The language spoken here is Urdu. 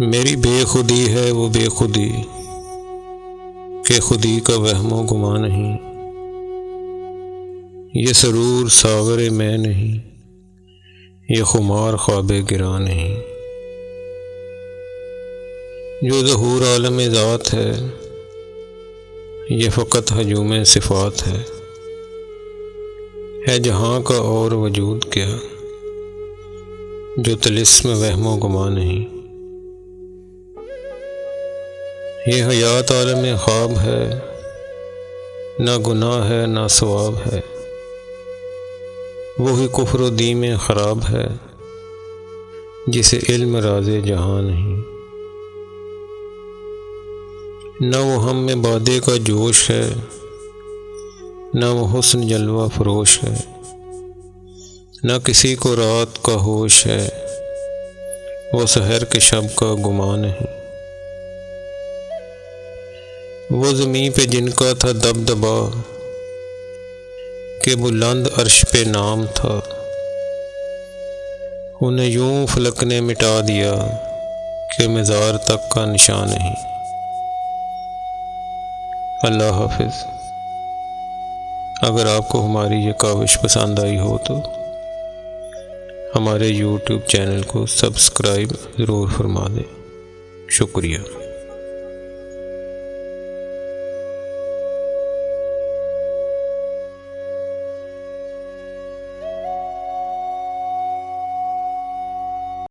میری بے خودی ہے وہ بے خودی کہ خودی کا وہم و گماں نہیں، یہ سرور ساغر میں نہیں، یہ خمار خواب گراں نہیں۔ جو ظہور عالم ذات ہے یہ فقط ہجوم صفات ہے جہاں کا اور وجود کیا جو طلسم وہم و گماں نہیں۔ یہ حیات عالم خواب ہے، نہ گناہ ہے نہ ثواب ہے، وہی کفر و دین خراب ہے جسے علم راز جہاں نہیں۔ نہ وہ ہم میں بادے کا جوش ہے، نہ وہ حسن جلوہ فروش ہے، نہ کسی کو رات کا ہوش ہے، وہ سحر کے شب کا گمان نہیں۔ وہ زمیں پہ جن کا تھا دبدبا کہ بلند عرش پہ نام تھا، انہیں یوں فلک نے مٹا دیا کہ مزار تک کا نشان نہیں۔ اللہ حافظ۔ اگر آپ کو ہماری یہ کاوش پسند آئی ہو تو ہمارے یوٹیوب چینل کو سبسکرائب ضرور فرما دیں۔ شکریہ۔